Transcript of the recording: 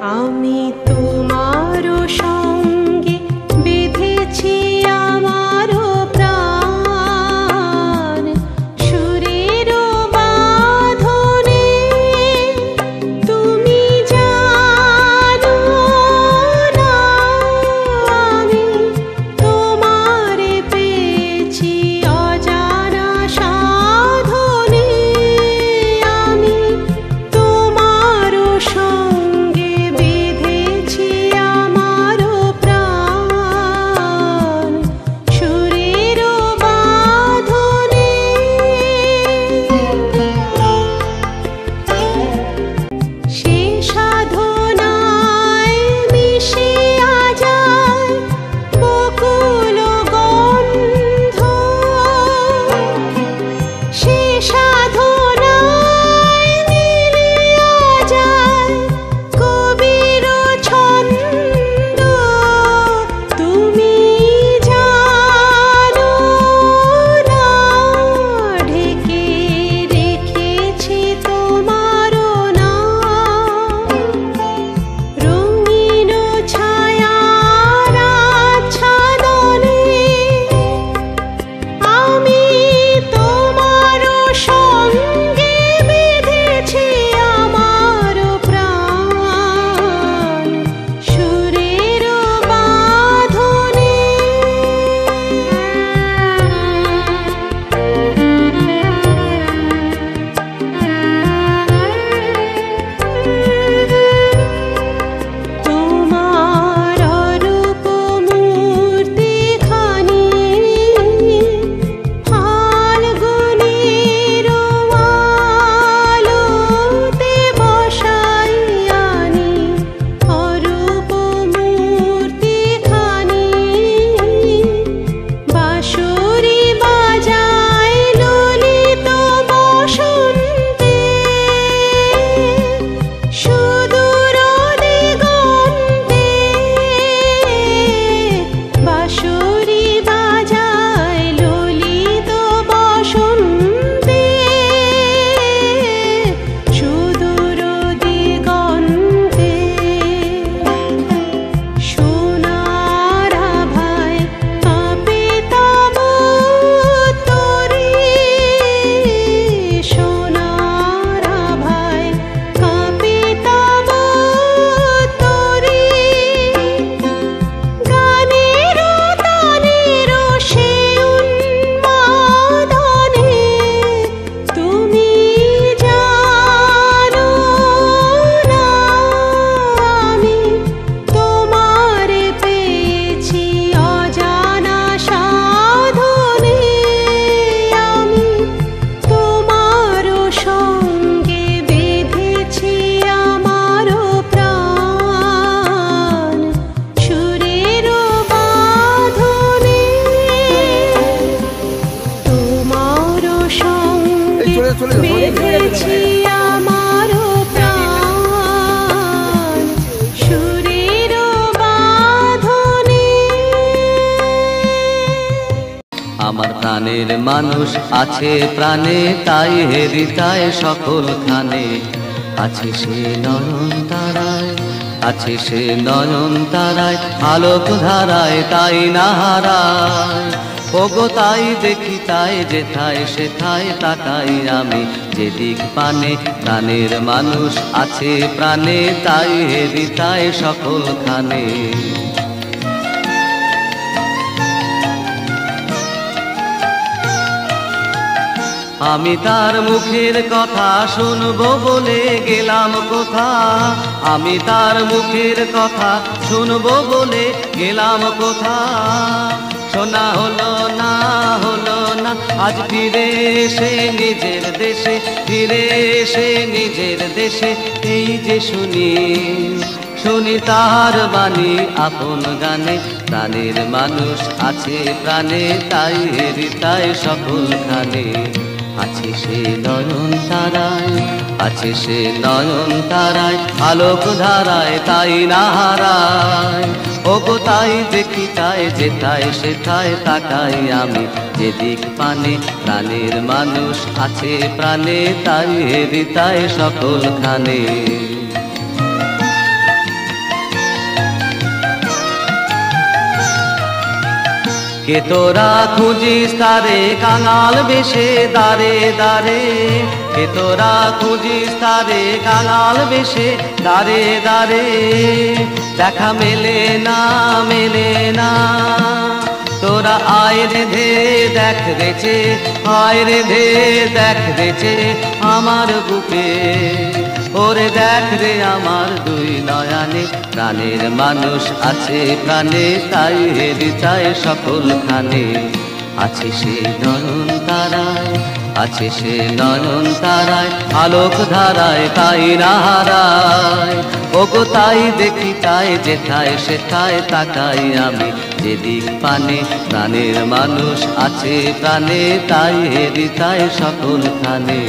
আমি তোমারও সঙ্গে বেঁধেছি আমারও প্রাণ, সুরেরও বাঁধনে তুমি জানো না আমি তোমারে পেয়েছি অজানা সাধনে। আমি তোমারও সঙ্গে বেঁধেছি আমারও প্রাণ, সুরেরও বাঁধনে। সে সাধনায় মিশিয়া যায় বকুল গন্ধ, সে সাধনায় মিলিয়া যায় কবির ছন্দ। তুমি জানো না ঢেকে রেখেছি তোমারও নাম, রঙিন ছায়ার আচ্ছাদনে। আমি তোমারও সঙ্গে বেঁধেছি আমারও প্রাণ, সুরেরও বাঁধনে। তোমার অরূপ মূর্তিখানি ফাল্গুনের আলোতে বসাইয়ানি, অরূপ মূর্তিখানি বাঁশরি বাজায় ললিত বসন্তে। সুদূর দিগন্তে বাঁশরি বাজায় ললিত বসন্তে, সুদূর দিগন্তে। সোনার আভায় কাঁপে তব তরি, সোনার আভায় কাঁপে তব তরি। গানেরও তানেরও সে উন্মাদনে তুমি জানো না আমি তোমারে পেয়েছি অজানা সাধনে। আমি তোমারও সঙ্গে বেঁধেছি আমারও প্রাণ, সুরেরও বাঁধনে। তোমারও সঙ্গে বেঁধেছি আমারও প্রাণ, সুরেরও বাঁধনে। আমার প্রাণের মানুষ আছে প্রাণে, তাই হৃদয় সকলখানে আছে সে নয়ন তারায়, আছে সে নয়ন তারায় আলোক ধারায়, তাই না হারায়। ওগো তাই দেখি তাই যেথায় সেথায় তাকাই আমি, যেদিক পানে প্রাণের মানুষ আছে প্রাণে, তাই হৃদয় সকলখানে। আমি তার মুখের কথা শুনবো বলে গেলাম কোথা, আমি তার মুখের কথা শুনবো বলে গেলাম কোথা। শোনা হলো না আজ ফিরে এসে নিজের দেশে, ফিরে এসে নিজের দেশে। এই যে শুনি শুনি তার বাণী আপন গানে, প্রাণের মানুষ আছে প্রাণে, তাই হৃদয় সকলখানে আছে সে নয়ন তারায়, আছে সে নয়ন তারায় আলোক ধারায়, তাই না হারায়। ওগো তাই দেখি তাই যেথায় সেথায় তাকাই আমি, যেদিক পানে প্রাণের মানুষ আছে প্রাণে, তাই হৃদয় সকলখানে। কে তোরা খুঁজিস তারে কাঙাল বেশে দারে দারে, কে তোরা খুঁজিস তারে কাঙাল বেশে দারে দারে, দেখা মেলে না মেলে না। তোরা আয় রে ধে দেখ রেছে, আয় রে ধে দেখ রেছে আমার বুকে, ওরে দেখ রে আমার দুই নয়নে, প্রাণের মানুষ আছে প্রাণে তাই হেরি চায় সকলখানে। আছে সে নয়ন তারায়, আছে সে নয়ন তারায়, আলোক ধারায় তাই না হারায়। ওগো তাই দেখি তাই যেথায় সেথায় তাকাই আমি, যেদিক পানে প্রাণের মানুষ আছে প্রাণে তাই হেরি তাই সকলখানে।